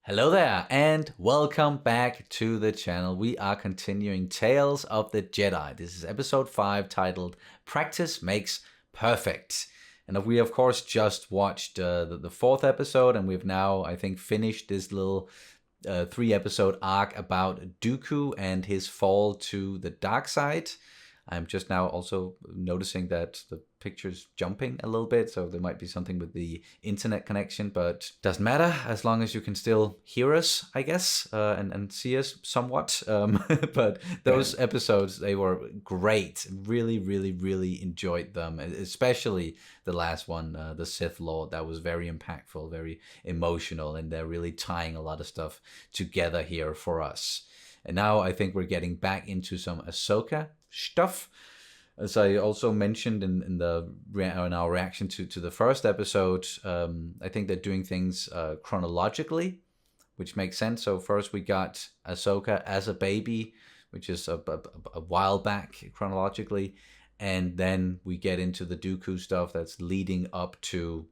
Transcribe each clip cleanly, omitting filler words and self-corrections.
Hello there, and welcome back to the channel. We are continuing Tales of the Jedi. This is episode 5 titled Practice Makes Perfect. And we, of course, just watched the fourth episode, and we've now, I think, finished this little 3-episode arc about Dooku and his fall to the dark side. I'm just now also noticing that the picture's jumping a little bit, so there might be something with the internet connection, but doesn't matter as long as you can still hear us, I guess, and see us somewhat. But those episodes, they were great. Really, really, really enjoyed them, especially the last one, the Sith Lord. That was very impactful, very emotional, and they're really tying a lot of stuff together here for us. And now I think we're getting back into some Ahsoka stuff. As I also mentioned in our reaction to the first episode, I think they're doing things chronologically, which makes sense. So first we got Ahsoka as a baby, which is a while back chronologically. And then we get into the Dooku stuff that's leading up to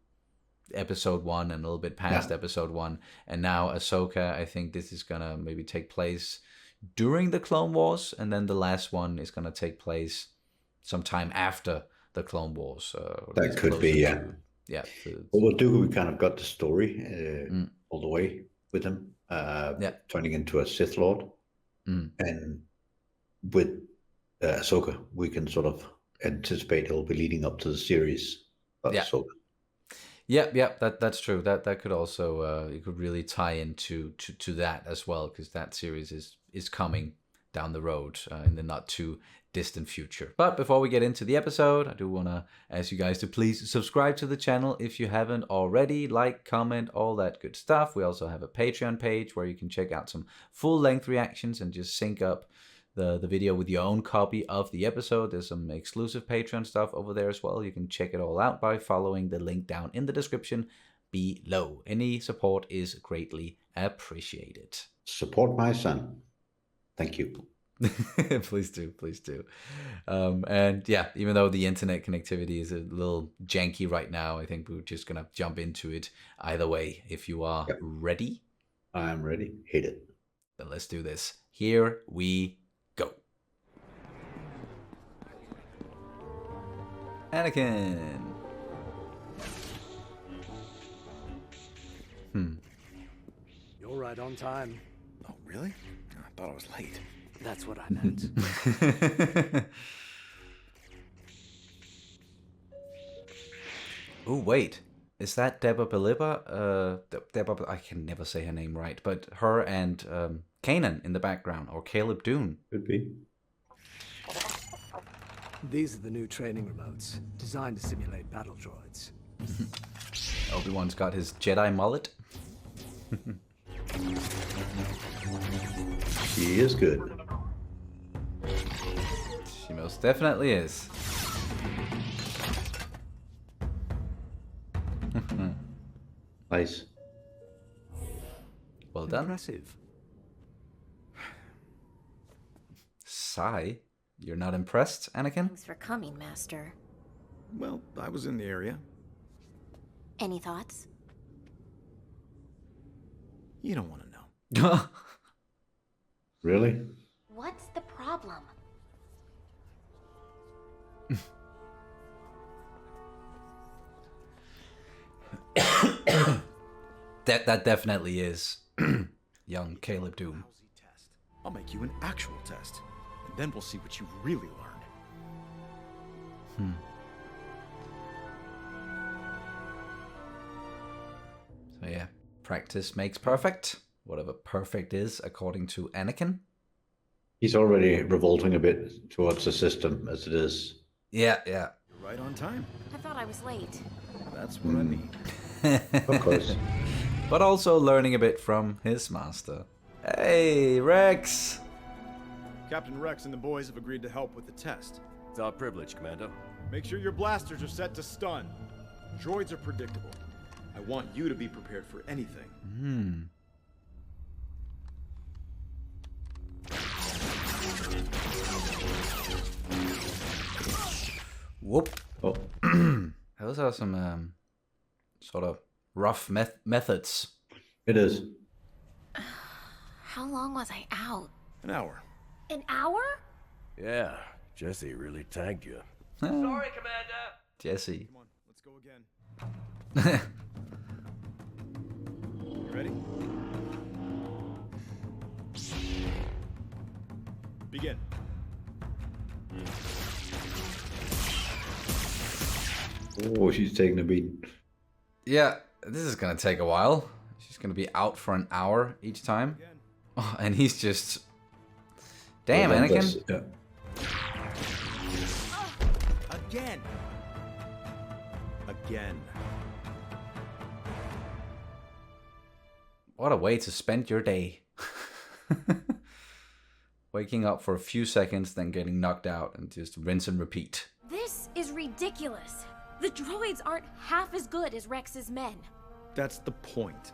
episode 1 and a little bit past episode 1. And now Ahsoka, I think this is going to maybe take place during the Clone Wars, and then the last one is going to take place sometime after the Clone Wars. That could be, yeah. Well, Dooku, we kind of got the story all the way with him, turning into a Sith Lord. And with Ahsoka, we can sort of anticipate it'll be leading up to the series of Ahsoka. Yeah, that's true. That could also you could really tie into to that as well, because that series is coming down the road in the not too distant future. But before we get into the episode, I do want to ask you guys to please subscribe to the channel if you haven't already. Like, comment, all that good stuff. We also have a Patreon page where you can check out some full-length reactions and just sync up the video with your own copy of the episode. There's some exclusive Patreon stuff over there as well. You can check it all out by following the link down in the description below. Any support is greatly appreciated. Support my son. Thank you. Please do. And yeah, even though the internet connectivity is a little janky right now, I think we're just gonna jump into it either way. If you are ready. I'm ready. Hit it. Then let's do this. Here we go. Anakin. You're right on time. Oh, really? I thought I was late. That's what I meant. Oh, wait. Is that Deborah Biliba? Deborah, I can never say her name right, but her and Kanan in the background, or Caleb Dune. Could be. These are the new training remotes, designed to simulate battle droids. Obi-Wan's got his Jedi mullet. She is good. She most definitely is. Nice. Well done. Impressive. Sigh. You're not impressed, Anakin? Thanks for coming, Master. Well, I was in the area. Any thoughts? You don't want to know. Really? What's the problem? That definitely is young Caleb Dune. Lousy test. I'll make you an actual test, and then we'll see what you really learned. So yeah, practice makes perfect. Whatever perfect is, according to Anakin. He's already revolting a bit towards the system as it is. Yeah. You're right on time. I thought I was late. That's what I mean. Of course. But also learning a bit from his master. Hey, Rex! Captain Rex and the boys have agreed to help with the test. It's our privilege, Commander. Make sure your blasters are set to stun. Droids are predictable. I want you to be prepared for anything. Whoop. Oh, Those are some sort of rough methods. it is. How long was I out? An hour. An hour? Yeah, Jesse really tagged you. Sorry, Commander. Jesse. Come on, let's go again. You ready? Begin. Oh, she's taking a beating. Yeah, this is gonna take a while. She's gonna be out for an hour each time. Oh, and he's just... Damn, Anakin. Yeah. Again. Again. What a way to spend your day. Waking up for a few seconds, then getting knocked out, and just rinse and repeat. This is ridiculous. The droids aren't half as good as Rex's men. That's the point.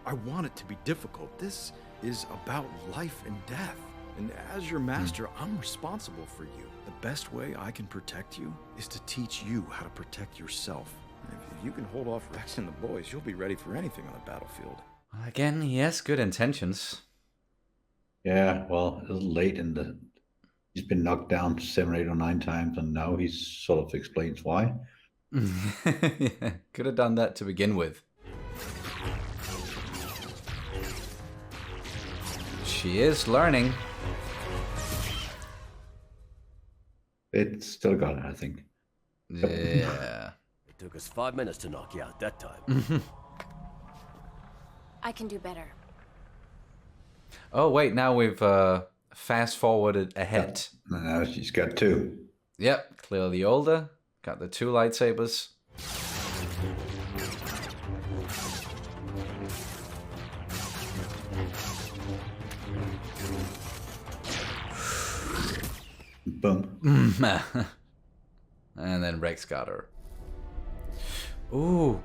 I want it to be difficult. This is about life and death. And as your master, I'm responsible for you. The best way I can protect you is to teach you how to protect yourself. And if you can hold off Rex and the boys, you'll be ready for anything on the battlefield. Again, he has good intentions. Yeah, well, a little late in the... He's been knocked down 7, 8, or 9 times, and now he sort of explains why. Yeah, could have done that to begin with. She is learning. It's still got it, I think. Yeah. It took us 5 minutes to knock you out that time. I can do better. Oh, wait, now we've fast forwarded ahead. Now she's got 2. Yep, clearly older. Got the 2 lightsabers. Boom. And then Rex got her. Ooh.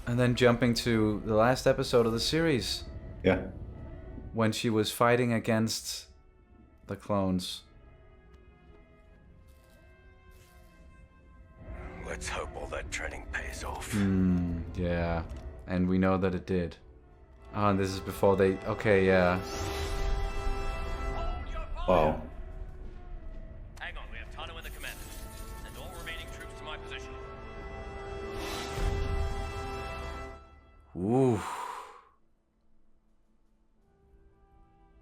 And then jumping to the last episode of the series. Yeah. When she was fighting against the clones. Let's hope all that training pays off. Yeah. And we know that it did. Oh, and this is before they... Okay, yeah. Wow. Hang on, we have Tano in the commander. And all remaining troops to my position. Ooh.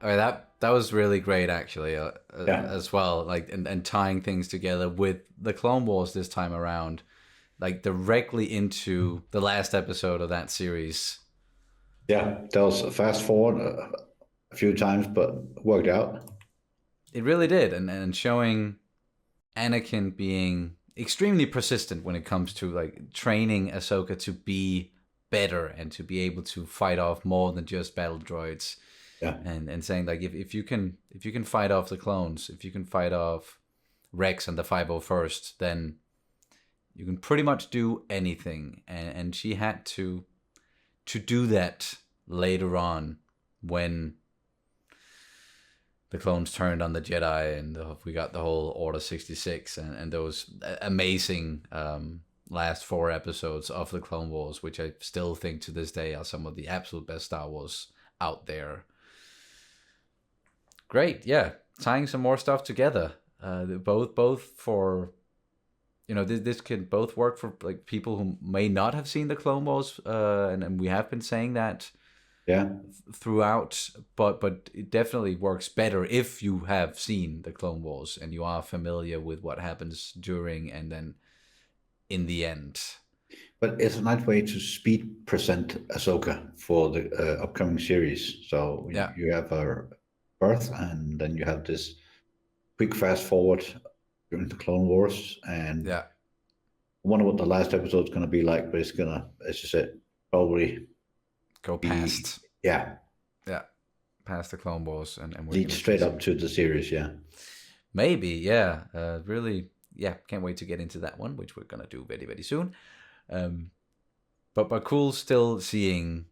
Alright, that was really great actually, as well. Like, and tying things together with the Clone Wars this time around, like directly into the last episode of that series. Yeah, that was a fast forward a few times, but worked out. It really did, and showing Anakin being extremely persistent when it comes to like training Ahsoka to be better and to be able to fight off more than just battle droids. Yeah. And saying like if you can fight off the clones, if you can fight off Rex and the 501st, then you can pretty much do anything. And she had to do that later on when the clones turned on the Jedi and we got the whole Order 66 and those amazing last 4 episodes of the Clone Wars, which I still think to this day are some of the absolute best Star Wars out there. Great, yeah, tying some more stuff together. Both for, you know, this could both work for like people who may not have seen the Clone Wars, and we have been saying that, yeah, throughout. But it definitely works better if you have seen the Clone Wars and you are familiar with what happens during and then in the end. But it's a nice way to speed present Ahsoka for the upcoming series. So yeah, you have her birth, and then you have this quick fast forward during the Clone Wars, and yeah, I wonder what the last episode is going to be like. But it's gonna, as you said, probably go past. Yeah, past the Clone Wars and lead straight up to the series. Yeah, maybe. Yeah, really. Yeah, can't wait to get into that one, which we're gonna do very, very soon. But cool still seeing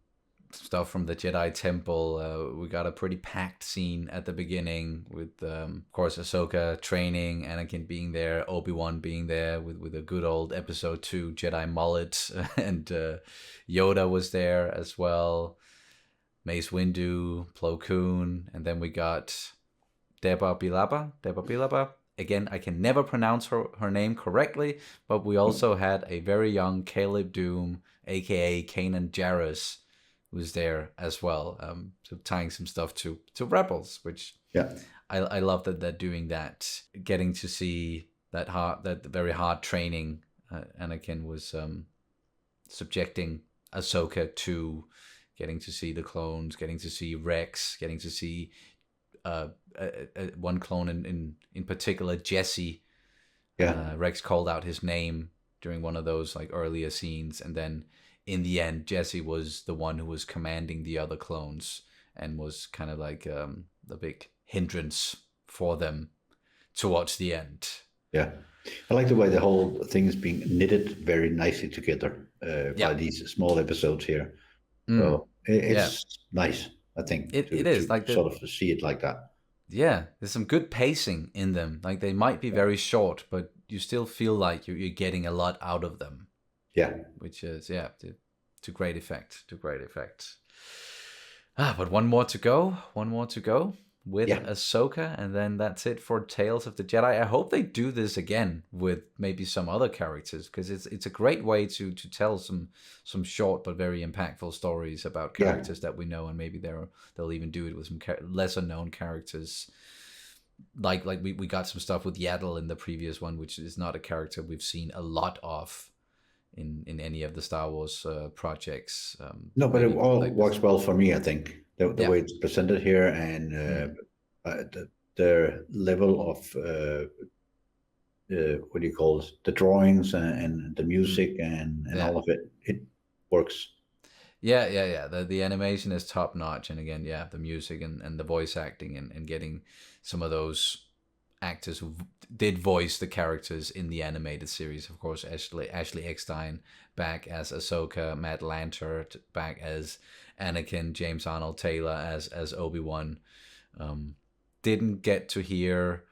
stuff from the Jedi Temple. We got a pretty packed scene at the beginning with, of course, Ahsoka training, Anakin being there, Obi-Wan being there with a good old episode 2 Jedi mullet, and Yoda was there as well. Mace Windu, Plo Koon, and then we got Deba Bilaba. Again, I can never pronounce her name correctly, but we also had a very young Caleb Doom, aka Kanan Jarrus, who's there as well, so tying some stuff to Rebels, which I love that they're doing that, getting to see that very hard training Anakin was subjecting Ahsoka to, getting to see the clones, getting to see Rex, getting to see one clone in particular, Jesse. Rex called out his name during one of those like earlier scenes, and then in the end, Jesse was the one who was commanding the other clones and was kind of like the big hindrance for them towards the end. Yeah, I like the way the whole thing is being knitted very nicely together by these small episodes here. So it's nice, I think. It is like sort of to see it like that. Yeah, there's some good pacing in them. Like they might be very short, but you still feel like you're getting a lot out of them. Yeah, which is to great effect. But one more to go with Ahsoka, and then that's it for Tales of the Jedi. I hope they do this again with maybe some other characters, because it's a great way to tell some short but very impactful stories about characters that we know, and maybe they'll even do it with some lesser known characters. Like we got some stuff with Yaddle in the previous one, which is not a character we've seen a lot of in any of the Star Wars projects. No, but it all works well for me, I think. The way it's presented here, and the level of what do you call it? The drawings and the music and all of it works. Yeah. The animation is top notch, and again, the music and the voice acting and getting some of those actors who did voice the characters in the animated series. Of course, Ashley Eckstein back as Ahsoka, Matt Lanter back as Anakin, James Arnold Taylor as Obi-Wan. Didn't get to hear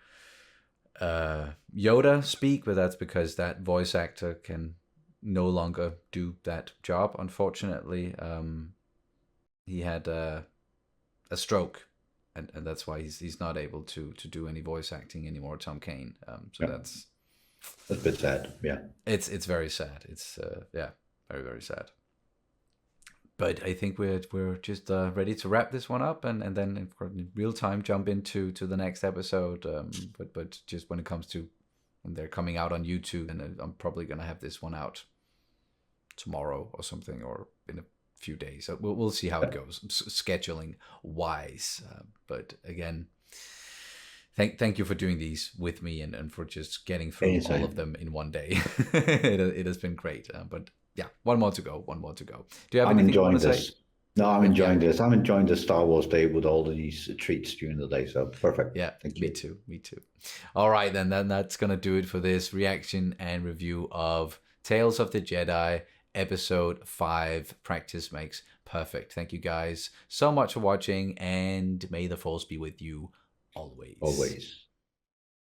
Yoda speak, but that's because that voice actor can no longer do that job, unfortunately. He had a stroke, and that's why he's not able to do any voice acting anymore, Tom Kane. That's a bit sad. Yeah, it's very sad. It's very, very sad. But I think we're just ready to wrap this one up, and then in real time jump into the next episode. But just when it comes to when they're coming out on YouTube, and I'm probably gonna have this one out tomorrow or something, or in a few days. So we'll see how it goes, scheduling wise. But again, thank you for doing these with me and for just getting through all of them in one day. It has been great. But yeah, one more to go. Do you have anything you want to say? No, I'm enjoying this. I'm enjoying the Star Wars day with all of these treats during the day. So perfect. Yeah, me too. All right, then that's gonna do it for this reaction and review of Tales of the Jedi Episode 5, Practice Makes Perfect. Thank you guys so much for watching, and may the Force be with you always. Always.